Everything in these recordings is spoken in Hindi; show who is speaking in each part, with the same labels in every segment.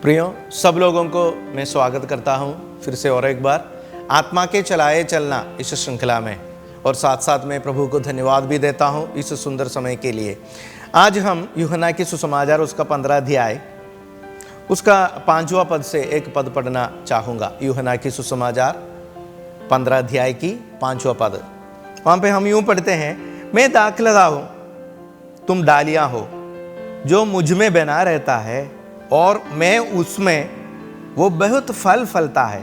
Speaker 1: प्रियो, सब लोगों को मैं स्वागत करता हूं फिर से और एक बार आत्मा के चलाए चलना इस श्रृंखला में, और साथ साथ मैं प्रभु को धन्यवाद भी देता हूं इस सुंदर समय के लिए। आज हम यूहन्ना की सुसमाचार उसका 15 अध्याय उसका 5वां पद से एक पद पढ़ना चाहूँगा। यूहन्ना की सुसमाचार 15 अध्याय की 5वां पद, वहाँ पे हम यूँ पढ़ते हैं, मैं दाखलता हूँ, तुम डालियाँ हो, जो मुझ में बना रहता है और मैं उसमें, वो बहुत फल फलता है,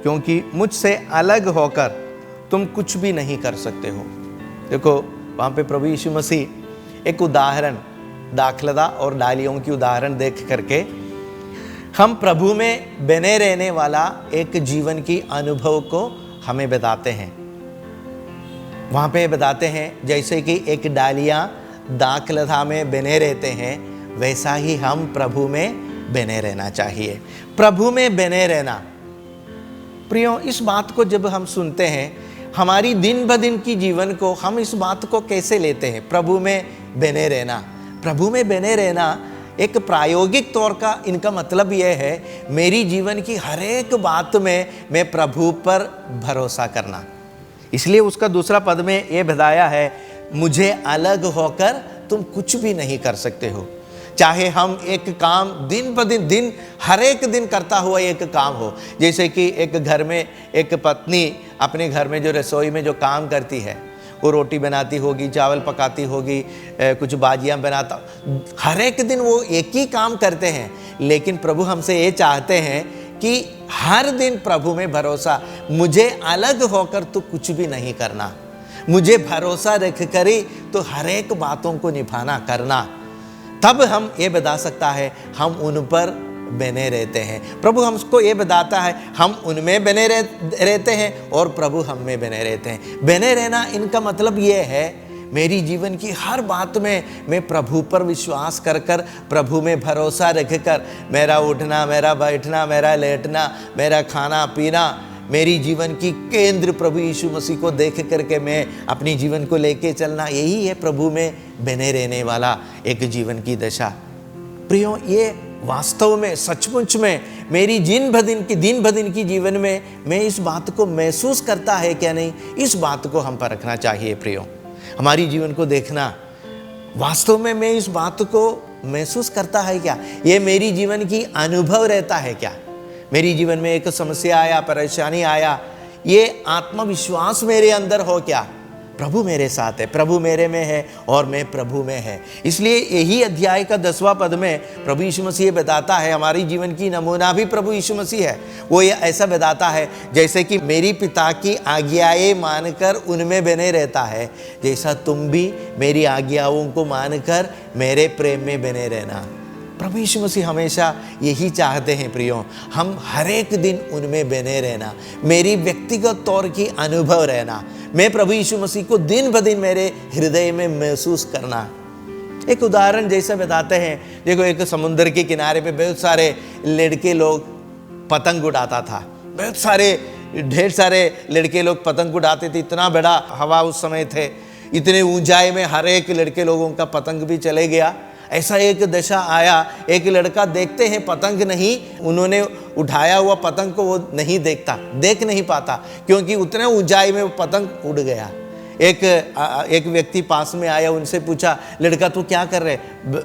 Speaker 1: क्योंकि मुझसे अलग होकर तुम कुछ भी नहीं कर सकते हो। देखो वहाँ पे प्रभु यीशु मसीह एक उदाहरण, दाखलता और डालियों की उदाहरण देख करके हम प्रभु में बने रहने वाला एक जीवन की अनुभव को हमें बताते हैं। वहाँ पे बताते हैं जैसे कि एक डालियाँ दाखलता में बने रहते हैं, वैसा ही हम प्रभु में बने रहना चाहिए। प्रभु में बने रहना, प्रियो, इस बात को जब हम सुनते हैं, हमारी दिन ब दिन की जीवन को हम इस बात को कैसे लेते हैं? प्रभु में बने रहना, प्रभु में बने रहना एक प्रायोगिक तौर का इनका मतलब यह है, मेरी जीवन की हर एक बात में मैं प्रभु पर भरोसा करना। इसलिए उसका दूसरा पद में यह बताया है, मुझे अलग होकर तुम कुछ भी नहीं कर सकते हो। चाहे हम एक काम दिन ब दिन हर एक दिन करता हुआ एक काम हो, जैसे कि एक घर में एक पत्नी अपने घर में जो रसोई में जो काम करती है, वो रोटी बनाती होगी, चावल पकाती होगी, कुछ भाजियाँ बनाता, हर एक दिन वो एक ही काम करते हैं। लेकिन प्रभु हमसे ये चाहते हैं कि हर दिन प्रभु में भरोसा, मुझे अलग होकर तो कुछ भी नहीं करना, मुझे भरोसा रख कर ही तो हर एक बातों को निभाना करना। तब हम ये बता सकता है हम उन पर बने रहते हैं। प्रभु हमको ये बताता है हम उनमें बने रहते हैं और प्रभु हम में बने रहते हैं। बने रहना इनका मतलब ये है, मेरी जीवन की हर बात में मैं प्रभु पर विश्वास कर प्रभु में भरोसा रख कर, मेरा उठना, मेरा बैठना, मेरा लेटना, मेरा खाना पीना, मेरी जीवन की केंद्र प्रभु यीशु मसीह को देख करके मैं अपनी जीवन को लेके चलना, यही है प्रभु में बने रहने वाला एक जीवन की दशा। प्रियो, ये वास्तव में सचमुच में मेरी दिन ब दिन की जीवन में मैं इस बात को महसूस करता है क्या नहीं, इस बात को हम परखना चाहिए। प्रियो, हमारी जीवन को देखना, वास्तव में मैं इस बात को महसूस करता है क्या, ये मेरी जीवन की अनुभव रहता है क्या। मेरी जीवन में एक समस्या आया, परेशानी आया, ये आत्मविश्वास मेरे अंदर हो क्या, प्रभु मेरे साथ है, प्रभु मेरे में है और मैं प्रभु में है। इसलिए यही अध्याय का 10वां पद में प्रभु यीशु मसीह बताता है, हमारी जीवन की नमूना भी प्रभु यीशु मसीह है। वो ये ऐसा बताता है, जैसे कि मेरी पिता की आज्ञाएं मानकर उनमें बने रहता है, जैसा तुम भी मेरी आज्ञाओं को मानकर मेरे प्रेम में बने रहना। प्रभु यीशु मसीह हमेशा यही चाहते हैं प्रियो, हम हर एक दिन उनमें बने रहना, मेरी व्यक्तिगत तौर की अनुभव रहना, मैं प्रभु यीशु मसीह को दिन ब दिन मेरे हृदय में महसूस करना। एक उदाहरण जैसे बताते हैं, देखो एक समुद्र के किनारे पे बहुत सारे लड़के लोग पतंग उड़ाता था, बहुत सारे ढेर सारे लड़के लोग पतंग उड़ाते थे। इतना बड़ा हवा उस समय थे, इतने ऊंचाई में हर एक लड़के लोगों का पतंग भी चले गया। ऐसा एक दशा आया, एक लड़का देखते हैं पतंग नहीं, उन्होंने उठाया हुआ पतंग को वो नहीं देख नहीं पाता, क्योंकि उतने ऊंचाई में वो पतंग उड़ गया। एक व्यक्ति पास में आया, उनसे पूछा, लड़का तू क्या कर रहे?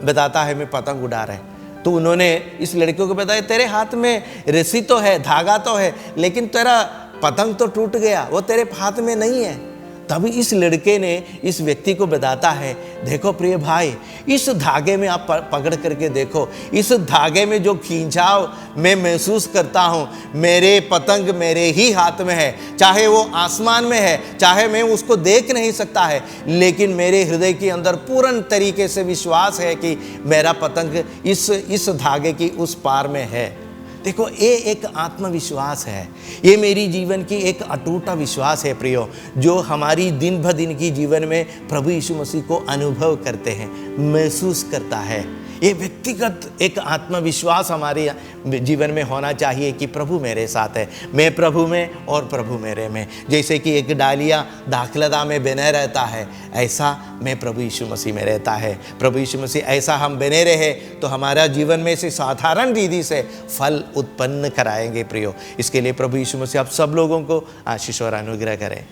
Speaker 1: बताता है मैं पतंग उड़ा रहे। तो उन्होंने इस लड़के को बताया, तेरे हाथ में रस्सी तो है, धागा तो है, लेकिन तेरा पतंग तो टूट गया, वो तेरे हाथ में नहीं है। तभी इस लड़के ने इस व्यक्ति को बताता है, देखो प्रिय भाई, इस धागे में आप पकड़ करके देखो, इस धागे में जो खींचाव मैं महसूस करता हूँ, मेरे पतंग मेरे ही हाथ में है, चाहे वो आसमान में है, चाहे मैं उसको देख नहीं सकता है, लेकिन मेरे हृदय के अंदर पूर्ण तरीके से विश्वास है कि मेरा पतंग इस धागे की उस पार में है। देखो, ये एक आत्मविश्वास है, ये मेरी जीवन की एक अटूट विश्वास है प्रियो, जो हमारी दिन ब दिन की जीवन में प्रभु यीशु मसीह को अनुभव करते हैं, महसूस करता है। ये व्यक्तिगत एक आत्मविश्वास हमारे जीवन में होना चाहिए कि प्रभु मेरे साथ है, मैं प्रभु में और प्रभु मेरे में। जैसे कि एक डालिया दाखलता में बने रहता है, ऐसा मैं प्रभु यीशु मसीह में रहता है। प्रभु यीशु मसीह ऐसा हम बने रहे तो हमारा जीवन में से साधारण विधि से फल उत्पन्न कराएंगे प्रियो। इसके लिए प्रभु यीशु मसीह आप सब लोगों को आशीष और अनुग्रह करें।